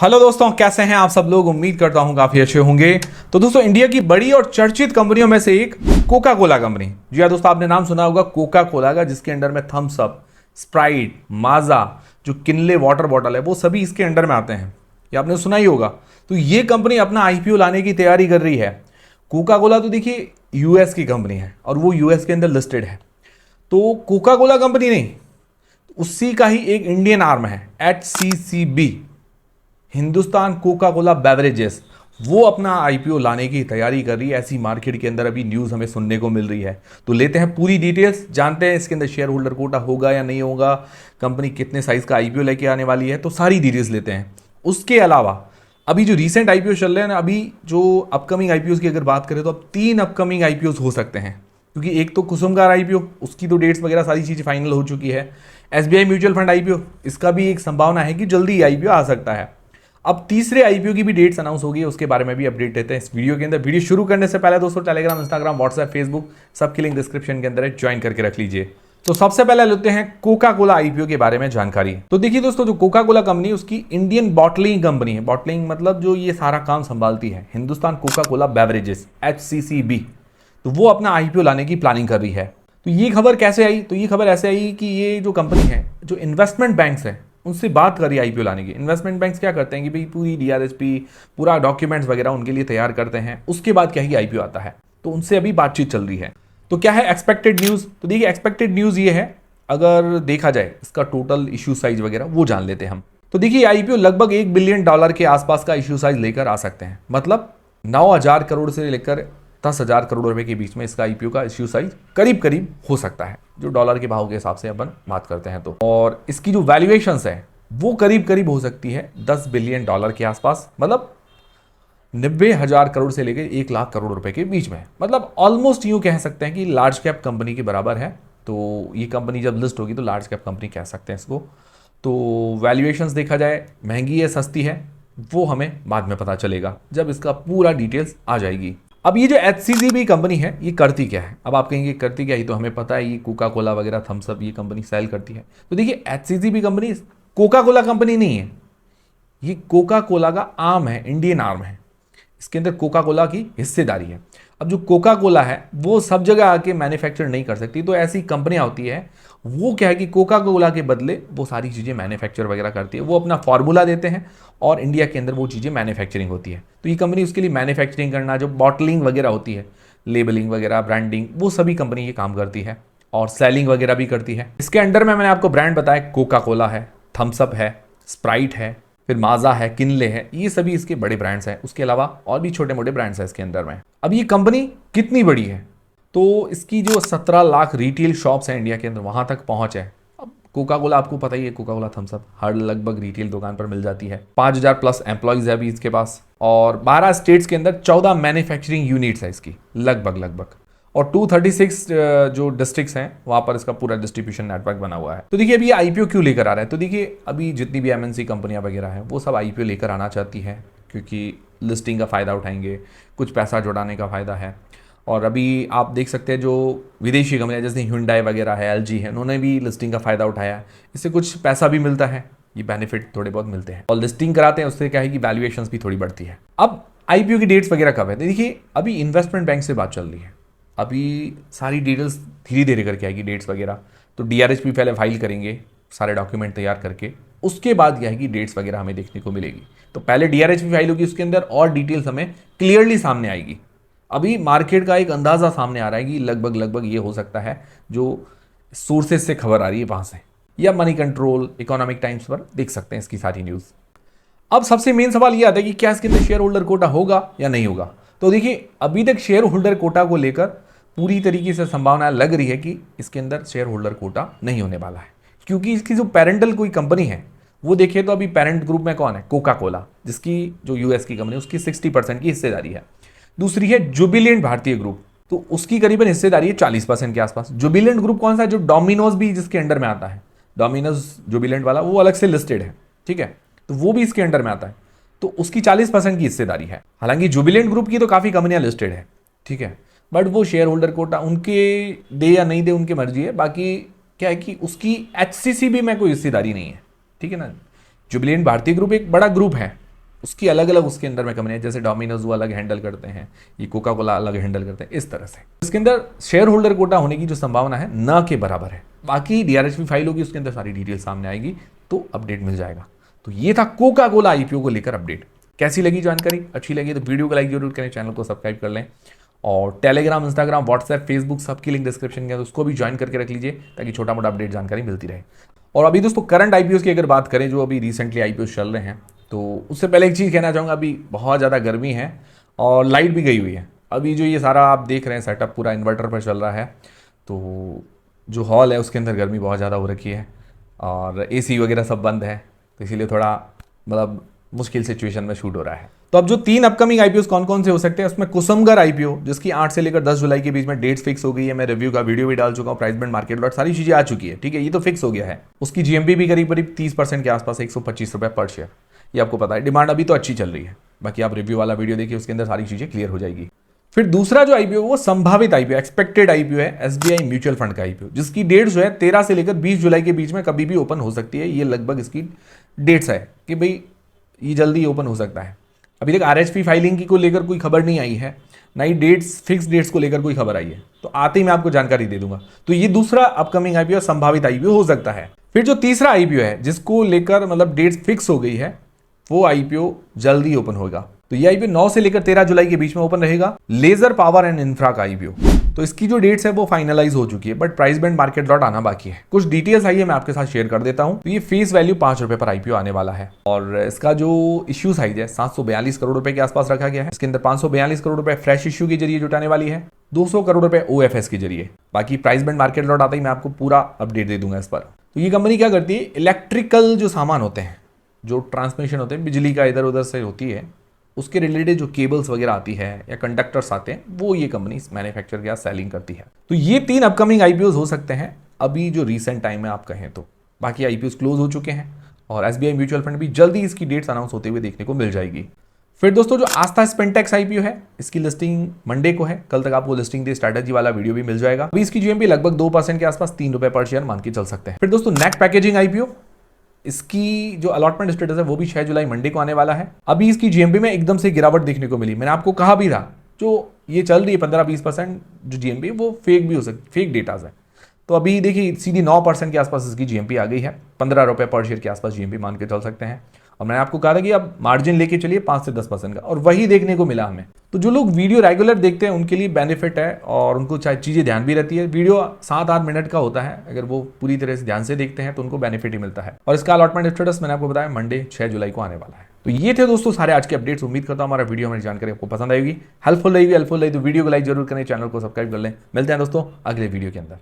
Hello दोस्तों, कैसे हैं आप सब लोग। उम्मीद करता हूं काफी अच्छे होंगे। तो दोस्तों, इंडिया की बड़ी और चर्चित कंपनियों में से एक कोका कोला कंपनी। जी हाँ दोस्तों, आपने नाम सुना होगा कोका कोला का, जिसके अंडर में थम्स अप, स्प्राइट, माजा, जो किनले वाटर बॉटल है, वो सभी इसके अंडर में आते हैं। ये आपने सुना ही होगा। तो ये कंपनी अपना आईपीओ लाने की तैयारी कर रही है। कोका कोला तो देखिए यूएस की कंपनी है और वो यूएस के अंदर लिस्टेड है। तो कोका कोला कंपनी नहीं, उसी का ही एक इंडियन आर्म है HCCB, Hindustan Coca Cola beverages, वो अपना आईपीओ लाने की तैयारी कर रही है। ऐसी मार्केट के अंदर अभी न्यूज़ हमें सुनने को मिल रही है। तो लेते हैं पूरी डिटेल्स, जानते हैं इसके अंदर शेयर होल्डर कोटा होगा या नहीं होगा, कंपनी कितने साइज का आईपीओ लेके आने वाली है, तो सारी डिटेल्स लेते हैं। उसके अलावा अभी जो रीसेंट आईपीओ चल रहे हैं ना, अभी जो अपकमिंग आईपीओ की अगर बात करें तो अब 3 अपकमिंग आईपीओ हो सकते हैं। क्योंकि एक तो कुसुमकार आईपीओ, उसकी तो डेट्स वगैरह सारी चीज़ें फाइनल हो चुकी है। एसबीआई म्यूचुअल फंड आईपीओ, इसका भी एक संभावना है कि जल्दी ही आईपीओ आ सकता है। अब तीसरे आईपीओ की भी डेट्स अनाउंस होगी, उसके बारे में भी अपडेट देते हैं इस वीडियो के अंदर। वीडियो शुरू करने से पहले दोस्तों, टेलीग्राम, इंस्टाग्राम, व्हाट्सएप, फेसबुक सबकी लिंक डिस्क्रिप्शन के अंदर है, ज्वाइन करके रख लीजिए। तो सबसे पहले लेते हैं कोका कोला आईपीओ के बारे में जानकारी। तो देखिए दोस्तों, जो कोका कोला कंपनी, उसकी इंडियन बॉटलिंग कंपनी है। बॉटलिंग मतलब जो ये सारा काम संभालती है, Hindustan Coca Cola beverages HCCB, तो वो अपना आईपीओ लाने की प्लानिंग कर रही है। तो ये खबर कैसे आई? तो ये खबर ऐसे आई कि ये जो कंपनी है, जो इन्वेस्टमेंट बैंक्स है, उनसे बात करी आईपीओ लाने की। इन्वेस्टमेंट बैंक्स क्या करते हैं कि भाई पूरी DRHP, पूरा डॉक्यूमेंट्स वगैरह उनके लिए तैयार करते हैं। उसके बाद क्या है कि आईपीओ आता है। तो उनसे अभी बातचीत चल रही है। तो क्या है एक्सपेक्टेड न्यूज़? तो देखिए, एक्सपेक्टेड न्यूज़ ये है, अगर देखा जाए इसका टोटल इशू साइज वगैरह वो जान लेते हैं हम। तो देखिए, आईपीओ लगभग $1 बिलियन के आसपास का इशू साइज लेकर आ सकते हैं। मतलब 9,000 करोड़ से लेकर 10,000 करोड़ रुपए के बीच में इसका आईपीओ का इश्यू साइज करीब करीब हो सकता है, जो डॉलर के भाव के हिसाब से अपन बात करते हैं तो। और इसकी जो वैल्यूएशंस है वो करीब करीब हो सकती है $10 बिलियन के आसपास, मतलब 90,000 करोड़ से लेकर 1 लाख करोड़ रुपए के बीच में। मतलब ऑलमोस्ट यूं कह सकते हैं कि लार्ज कैप कंपनी के बराबर है। तो ये कंपनी जब लिस्ट होगी तो लार्ज कैप कंपनी कह सकते हैं इसको। तो वैल्यूएशंस देखा जाए, महंगी है सस्ती है, वो हमें बाद में पता चलेगा जब इसका पूरा डिटेल्स आ जाएगी। अब ये जो HCCB कंपनी है, ये करती क्या है? अब आप कहेंगे करती क्या, ही तो हमें पता है, ये कोका कोला वगैरह, थम्स अप, ये कंपनी सेल करती है। तो देखिए, HCCB company Coca Cola company नहीं है, ये कोका कोला का आर्म है, इंडियन आर्म है। इसके अंदर कोका कोला की हिस्सेदारी है। अब जो कोका कोला है वो सब जगह आके मैन्युफैक्चर नहीं कर सकती, तो ऐसी कंपनियां होती है, वो क्या है कि कोका कोला के बदले वो सारी चीज़ें मैन्युफैक्चर वगैरह करती है। वो अपना फार्मूला देते हैं और इंडिया के अंदर वो चीज़ें मैन्युफैक्चरिंग होती है। तो ये कंपनी उसके लिए मैन्युफैक्चरिंग करना, जो बॉटलिंग वगैरह होती है, लेबलिंग वगैरह, ब्रांडिंग, वो सभी कंपनी ये काम करती है और सेलिंग वगैरह भी करती है। इसके अंडर में मैंने आपको ब्रांड बताया, कोका कोला है, थम्स अप है, स्प्राइट है, फिर माजा है, किनले है, ये सभी इसके बड़े ब्रांड्स हैं। उसके अलावा और भी छोटे मोटे ब्रांड्स हैं इसके अंदर में। अब ये कंपनी कितनी बड़ी है? तो इसकी जो 17 लाख रिटेल शॉप्स हैं इंडिया के अंदर, वहां तक पहुंच है। अब कोका कोला आपको पता ही है, कोका कोला थम्स अप हर लगभग रिटेल दुकान पर मिल जाती है। 5,000 प्लस एम्प्लॉइज है अभी इसके पास, और 12 स्टेट्स के अंदर 14 मैन्युफैक्चरिंग यूनिट्स है इसकी लगभग, और 236 जो डिस्ट्रिक्ट्स हैं वहां पर इसका पूरा डिस्ट्रीब्यूशन नेटवर्क बना हुआ है। तो देखिए, अभी आईपीओ क्यों लेकर आ रहा है? तो देखिए, अभी जितनी भी MNC कंपनियां वगैरह हैं वो सब आईपीओ लेकर आना चाहती हैं, क्योंकि लिस्टिंग का फ़ायदा उठाएंगे, कुछ पैसा जुटाने का फ़ायदा है। और अभी आप देख सकते हैं जो विदेशी कंपनियां जैसे Hyundai वगैरह है, LG है, उन्होंने भी लिस्टिंग का फ़ायदा उठाया है। इससे कुछ पैसा भी मिलता है, ये बेनिफिट थोड़े बहुत मिलते हैं, और लिस्टिंग कराते हैं, उससे क्या है कि वैल्यूएशंस भी थोड़ी बढ़ती है। अब आईपीओ की डेट्स वगैरह कब है? देखिए, अभी इन्वेस्टमेंट बैंक से बात चल रही है, अभी सारी डिटेल्स धीरे धीरे करके आएगी, डेट्स वगैरह। तो DRHP पहले फाइल करेंगे, सारे डॉक्यूमेंट तैयार करके, उसके बाद क्या है कि डेट्स वगैरह हमें देखने को मिलेगी। तो पहले DRHP फाइल होगी, उसके अंदर और डिटेल्स हमें क्लियरली सामने आएगी। अभी मार्केट का एक अंदाज़ा सामने आ रहा है कि लगभग ये हो सकता है, जो सोर्सेज से खबर आ रही है वहाँ से, या मनी कंट्रोल, इकोनॉमिक टाइम्स पर देख सकते हैं इसकी सारी न्यूज़। अब सबसे मेन सवाल ये आता है कि क्या इसके अंदर शेयर होल्डर कोटा होगा या नहीं होगा? तो देखिए, अभी तक शेयर होल्डर कोटा को लेकर पूरी तरीके से संभावना लग रही है कि इसके अंदर शेयर होल्डर कोटा नहीं होने वाला है, क्योंकि इसकी जो पेरेंटल कोई कंपनी है वो देखिए तो अभी पेरेंट ग्रुप में कौन है? कोका कोला, जिसकी जो यूएस की कंपनी है उसकी 60% की हिस्सेदारी है। दूसरी है जुबिलेंट भारतीय ग्रुप, तो उसकी करीबन हिस्सेदारी है 40% के आसपास। जुबिलेंट ग्रुप कौन सा है? जो डोमिनोज भी जिसके अंडर में आता है, डोमिनोज जुबिलेंट वाला, वो अलग से लिस्टेड है, ठीक है, तो वो भी इसके अंडर में आता है, तो उसकी 40% की हिस्सेदारी है। हालांकि जुबिलेंट ग्रुप की तो काफ़ी कंपनियां लिस्टेड है, ठीक है, बट वो शेयर होल्डर कोटा उनके दे या नहीं दे उनकी मर्जी है। बाकी क्या है कि उसकी HCCB में कोई हिस्सेदारी नहीं है, ठीक है ना। जुबिलेंट भारतीय ग्रुप एक बड़ा ग्रुप है, उसकी अलग अलग उसके अंदर में कंपनी है, जैसे डोमिनोज वो अलग हैंडल करते हैं, ये कोका कोला अलग हैंडल करते हैं, इस तरह से इसके अंदर शेयर होल्डर कोटा होने की जो संभावना है न के बराबर है। बाकी डीआरएचपी फाइल होगी, उसके अंदर सारी डिटेल सामने आएगी तो अपडेट मिल जाएगा। तो ये था कोका कोला आईपीओ को लेकर अपडेट। कैसी लगी जानकारी? अच्छी लगी तो वीडियो को लाइक जरूर करें, चैनल को सब्सक्राइब कर लें, और टेलीग्राम, इंस्टाग्राम, व्हाट्सएप, फेसबुक सबकी लिंक डिस्क्रिप्शन के अंदर, उसको भी ज्वाइन करके रख लीजिए ताकि छोटा मोटा अपडेट जानकारी मिलती रहे। और अभी दोस्तों करंट आईपीओ की अगर बात करें, जो अभी रिसेंटली आईपीओ चल रहे हैं, तो उससे पहले एक चीज़ कहना चाहूँगा, अभी बहुत ज़्यादा गर्मी है और लाइट भी गई हुई है। अभी जो ये सारा आप देख रहे हैं सेटअप पूरा इन्वर्टर पर चल रहा है, तो जो हॉल है उसके अंदर गर्मी बहुत ज़्यादा हो रखी है और एसी वगैरह सब बंद है, तो इसीलिए थोड़ा मतलब मुश्किल सिचुएशन में शूट हो रहा है। तो अब जो 3 अपकमिंग आईपीओ कौन कौन से हो सकते हैं, उसमें कुसुमगर आईपीओ जिसकी 8 से लेकर 10 जुलाई के बीच में डेट्स फिक्स हो गई है। मैं रिव्यू का वीडियो भी डाल चुका हूँ, प्राइस बैंड, मार्केट लॉट, सारी चीजें आ चुकी है, ठीक है, ये तो फिक्स हो गया है। उसकी जीएमपी भी करीब करीब 30% के आसपास, 125 रुपये पर शेयर, ये आपको पता है। डिमांड अभी तो अच्छी चल रही है, बाकी आप रिव्यू वाला वीडियो देखिए, उसके अंदर सारी चीजें क्लियर हो जाएगी। फिर दूसरा जो आईपीओ वो संभावित आईपीओ, एक्सपेक्टेड आईपीओ है एसबीआई म्यूचुअल फंड का आईपीओ, जिसकी डेट जो है 13 से लेकर 20 जुलाई के बीच में कभी भी ओपन हो सकती है। ये लगभग इसकी डेट्स है कि भाई ये जल्दी ओपन हो सकता है। अभी तक आरएचपी फाइलिंग की को लेकर कोई खबर नहीं आई है, ना ही डेट्स, फिक्स डेट्स को लेकर कोई खबर आई है, तो आते ही मैं आपको जानकारी दे दूंगा। तो ये दूसरा अपकमिंग आईपीओ, संभावित आईपीओ हो सकता है। फिर जो तीसरा आईपीओ है जिसको लेकर मतलब डेट्स फिक्स हो गई है, वो आईपीओ जल्दी ओपन होगा। तो ये आईपीओ 9 से लेकर 13 जुलाई के बीच में ओपन रहेगा, लेजर पावर एंड इंफ्रा का आईपीओ। तो इसकी जो डेट्स है वो फाइनलाइज हो चुकी है, but price band, market lot आना बाकी है। कुछ डिटेल्स आई है, मैं आपके साथ शेयर कर देता हूं। तो ये फेस वैल्यू 5 रुपए पर आईपीओ आने वाला है, और इसका जो इश्यू साइज है 742 करोड़ रुपए के आसपास रखा गया है। इसके अंदर 542 करोड़ रुपए फ्रेश इश्यू के जरिए जुटाने वाली है, 200 करोड़ रुपए ओएफएस के जरिए। बाकी प्राइस बैंड, मार्केट लॉट आता ही मैं आपको पूरा अपडेट दे दूंगा इस पर। तो ये कंपनी क्या करती है, इलेक्ट्रिकल जो सामान होते हैं, जो ट्रांसमिशन होते हैं, बिजली का इधर उधर से होती है, उसके रिलेटेड जो केबल्स वगैरह आती है या कंडक्टर्स आते हैं, वो ये कंपनी मैन्युफैक्चर या सेलिंग करती है। तो ये 3 अपकमिंग आईपीओ हो सकते हैं अभी जो रीसेंट टाइम में आप कहें तो। बाकी आईपीओ क्लोज हो चुके हैं और एसबीआई म्यूचुअल फंड भी जल्दी इसकी डेट्स अनाउंस होते हुए देखने को मिल जाएगी। फिर दोस्तों जो आस्था स्पेंटेक्स आईपीओ है, इसकी लिस्टिंग मंडे को है, कल तक आपको लिस्टिंग डे स्ट्रैटेजी वाला वीडियो भी मिल जाएगा। अभी इसकी जीएमपी लगभग 2% के आसपास, 3 रुपए पर शेयर मान के चल सकते हैं। फिर दोस्तों नेक पैकेजिंग आईपीओ, इसकी जो अलॉटमेंट स्टेटस है वो भी 6 जुलाई मंडे को आने वाला है। अभी इसकी जीएमपी में एकदम से गिरावट देखने को मिली, मैंने आपको कहा भी था, जो ये चल रही है 15-20% जो जीएमपी, वो फेक भी हो सकती, फेक डेटाज है। तो अभी देखिए सीधी 9% के आसपास इसकी जीएमपी आ गई है, 15 रुपए पर शेयर के आसपास जीएमपी मान के चल सकते हैं। और मैंने आपको कहा था कि अब मार्जिन लेके चलिए 5 से 10% का, और वही देखने को मिला हमें। तो जो लोग वीडियो रेगुलर देखते हैं उनके लिए बेनिफिट है, और उनको चाहे चीज़ें ध्यान भी रहती है। वीडियो 7-8 मिनट का होता है, अगर वो पूरी तरह से ध्यान से देखते हैं तो उनको बेनिफिट ही मिलता है। और इसका अलॉटमेंट स्टेटस मैंने आपको बताया मंडे 6 जुलाई को आने वाला है। तो ये थे दोस्तों सारे आज के अपडेट्स। उम्मीद करता हूँ हमारा वीडियो, हमारी जानकारी आपको पसंद आएगी, हेल्पफुल रहेगी तो वीडियो को लाइक जरूर करें, चैनल को सब्सक्राइब कर लें। मिलते हैं दोस्तों अगले वीडियो के अंदर।